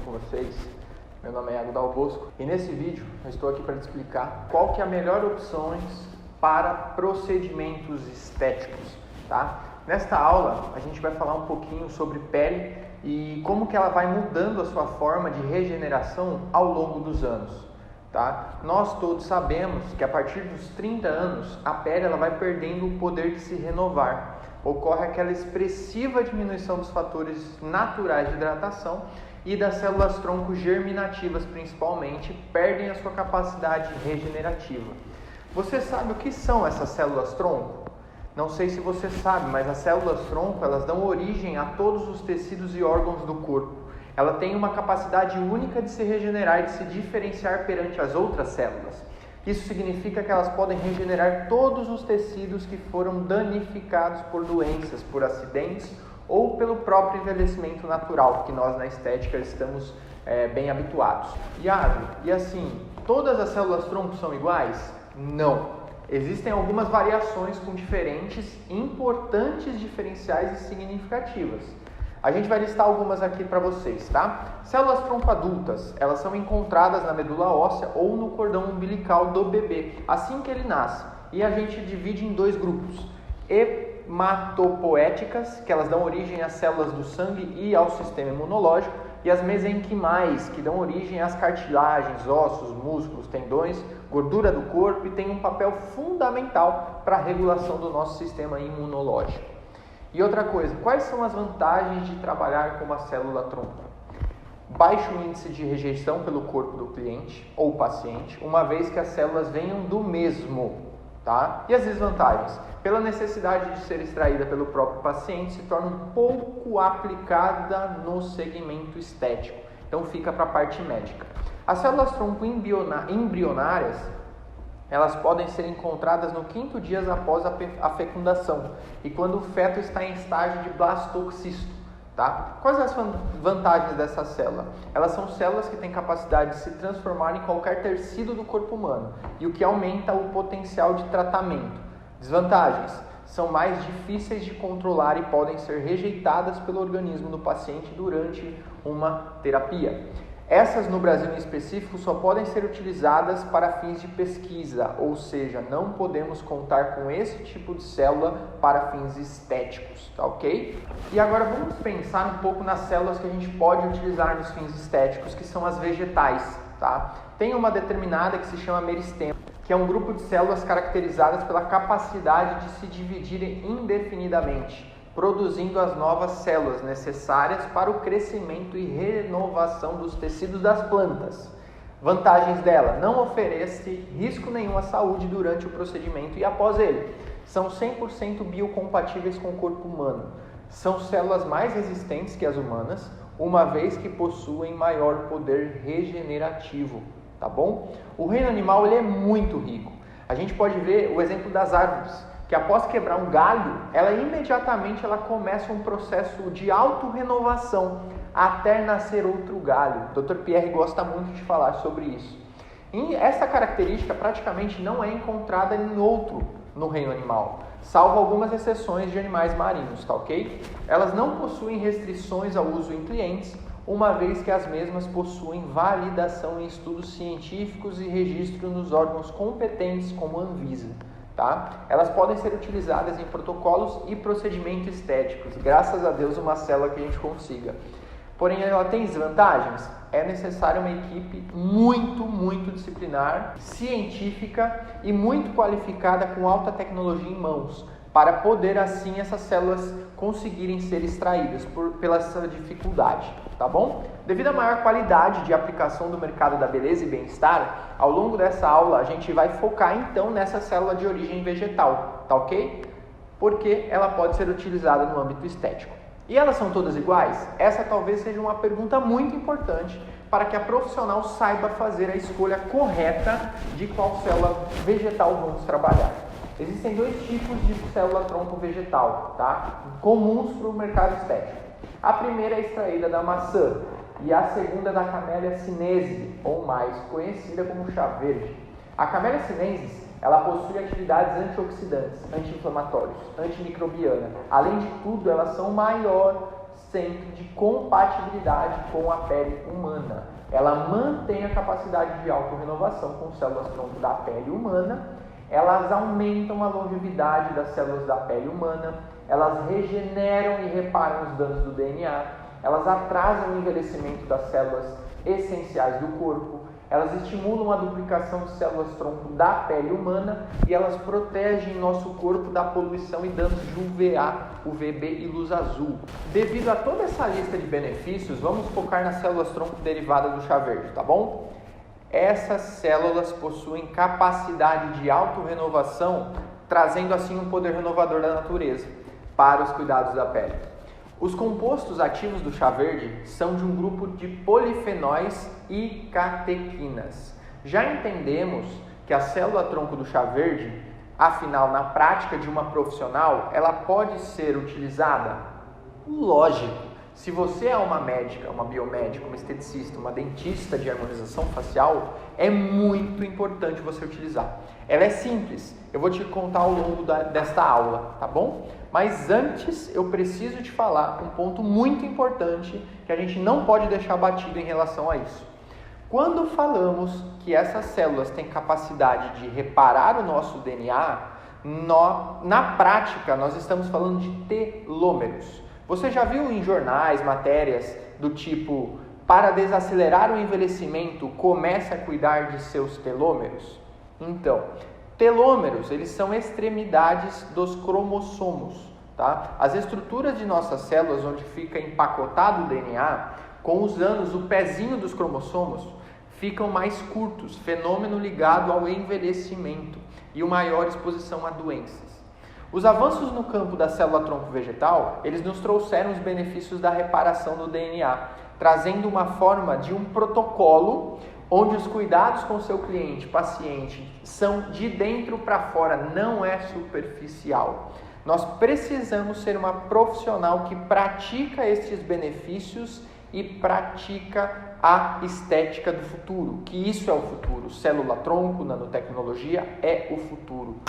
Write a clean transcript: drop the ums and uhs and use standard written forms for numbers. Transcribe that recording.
com vocês. Meu nome é Iago Dal Bosco e nesse vídeo eu estou aqui para te explicar qual que é a melhor opções para procedimentos estéticos, tá? Nesta aula a gente vai falar um pouquinho sobre pele e como que ela vai mudando a sua forma de regeneração ao longo dos anos, tá? Nós todos sabemos que a partir dos 30 anos a pele ela vai perdendo o poder de se renovar. Ocorre aquela expressiva diminuição dos fatores naturais de hidratação e das células tronco germinativas, principalmente, perdem a sua capacidade regenerativa. Você sabe o que são essas células tronco? Não sei se você sabe, mas as células tronco elas dão origem a todos os tecidos e órgãos do corpo. Ela tem uma capacidade única de se regenerar e de se diferenciar perante as outras células. Isso significa que elas podem regenerar todos os tecidos que foram danificados por doenças, por acidentes ou pelo próprio envelhecimento natural, que nós na estética estamos bem habituados. Iago, e assim, todas as células tronco são iguais? Não. Existem algumas variações com diferentes, importantes diferenciais e significativas. A gente vai listar algumas aqui para vocês, tá? Células tronco adultas, elas são encontradas na medula óssea ou no cordão umbilical do bebê, assim que ele nasce. E a gente divide em dois grupos. Hematopoéticas, que elas dão origem às células do sangue e ao sistema imunológico, e as mesenquimais, que dão origem às cartilagens, ossos, músculos, tendões, gordura do corpo e têm um papel fundamental para a regulação do nosso sistema imunológico. E outra coisa, quais são as vantagens de trabalhar com uma célula tronco? Baixo índice de rejeição pelo corpo do cliente ou paciente, uma vez que as células venham do mesmo, tá? E as desvantagens? Pela necessidade de ser extraída pelo próprio paciente, se torna um pouco aplicada no segmento estético, então fica para a parte médica. As células tronco embrionárias, elas podem ser encontradas no 5º dia após a fecundação e quando o feto está em estágio de blastoxisto, tá? Quais as vantagens dessa célula? Elas são células que têm capacidade de se transformar em qualquer tecido do corpo humano e o que aumenta o potencial de tratamento. Desvantagens? São mais difíceis de controlar e podem ser rejeitadas pelo organismo do paciente durante uma terapia. Essas, no Brasil em específico, só podem ser utilizadas para fins de pesquisa, ou seja, não podemos contar com esse tipo de célula para fins estéticos, tá ok? E agora vamos pensar um pouco nas células que a gente pode utilizar nos fins estéticos, que são as vegetais, tá? Tem uma determinada que se chama meristema, que é um grupo de células caracterizadas pela capacidade de se dividirem indefinidamente, produzindo as novas células necessárias para o crescimento e renovação dos tecidos das plantas. Vantagens dela: não oferece risco nenhum à saúde durante o procedimento e após ele. São 100% biocompatíveis com o corpo humano. São células mais resistentes que as humanas, uma vez que possuem maior poder regenerativo, tá bom? O reino animal ele é muito rico. A gente pode ver o exemplo das árvores, que após quebrar um galho, ela imediatamente começa um processo de autorrenovação até nascer outro galho. O Dr. Pierre gosta muito de falar sobre isso. E essa característica praticamente não é encontrada em outro no reino animal, salvo algumas exceções de animais marinhos, tá ok? Elas não possuem restrições ao uso em clientes, uma vez que as mesmas possuem validação em estudos científicos e registro nos órgãos competentes como a Anvisa. Tá? Elas podem ser utilizadas em protocolos e procedimentos estéticos, graças a Deus uma célula que a gente consiga. Porém, ela tem desvantagens? É necessária uma equipe muito disciplinar, científica e muito qualificada com alta tecnologia em mãos, para poder assim essas células conseguirem ser extraídas pela essa dificuldade, tá bom? Devido à maior qualidade de aplicação do mercado da beleza e bem-estar, ao longo dessa aula a gente vai focar então nessa célula de origem vegetal, tá ok? Porque ela pode ser utilizada no âmbito estético. E elas são todas iguais? Essa talvez seja uma pergunta muito importante para que a profissional saiba fazer a escolha correta de qual célula vegetal vamos trabalhar. Existem dois tipos de célula tronco vegetal, tá? Comuns para o mercado estético. A primeira é extraída da maçã e a segunda da Camellia sinensis, ou mais conhecida como chá verde. A Camellia sinensis, ela possui atividades antioxidantes, anti-inflamatórios, antimicrobiana. Além de tudo, elas são o maior 100% de compatibilidade com a pele humana. Ela mantém a capacidade de autorrenovação com células-tronco da pele humana, elas aumentam a longevidade das células da pele humana, elas regeneram e reparam os danos do DNA, elas atrasam o envelhecimento das células essenciais do corpo, elas estimulam a duplicação de células-tronco da pele humana e elas protegem nosso corpo da poluição e danos de UVA, UVB e luz azul. Devido a toda essa lista de benefícios, vamos focar nas células-tronco derivadas do chá verde, tá bom? Essas células possuem capacidade de autorrenovação, trazendo assim um poder renovador da natureza para os cuidados da pele. Os compostos ativos do chá verde são de um grupo de polifenóis e catequinas. Já entendemos que a célula-tronco do chá verde, afinal, na prática de uma profissional, ela pode ser utilizada? Lógico. Se você é uma médica, uma biomédica, uma esteticista, uma dentista de harmonização facial, é muito importante você utilizar. Ela é simples, eu vou te contar ao longo desta aula, tá bom? Mas antes eu preciso te falar um ponto muito importante que a gente não pode deixar batido em relação a isso. Quando falamos que essas células têm capacidade de reparar o nosso DNA, na prática nós estamos falando de telômeros. Você já viu em jornais, matérias do tipo, para desacelerar o envelhecimento, comece a cuidar de seus telômeros? Então, telômeros, eles são extremidades dos cromossomos, tá? As estruturas de nossas células, onde fica empacotado o DNA, com os anos, o pezinho dos cromossomos ficam mais curtos, fenômeno ligado ao envelhecimento e uma maior exposição a doenças. Os avanços no campo da célula-tronco vegetal, eles nos trouxeram os benefícios da reparação do DNA, trazendo uma forma de um protocolo onde os cuidados com o seu cliente, paciente, são de dentro para fora, não é superficial. Nós precisamos ser uma profissional que pratica estes benefícios e pratica a estética do futuro, que isso é o futuro. Célula-tronco, nanotecnologia é o futuro.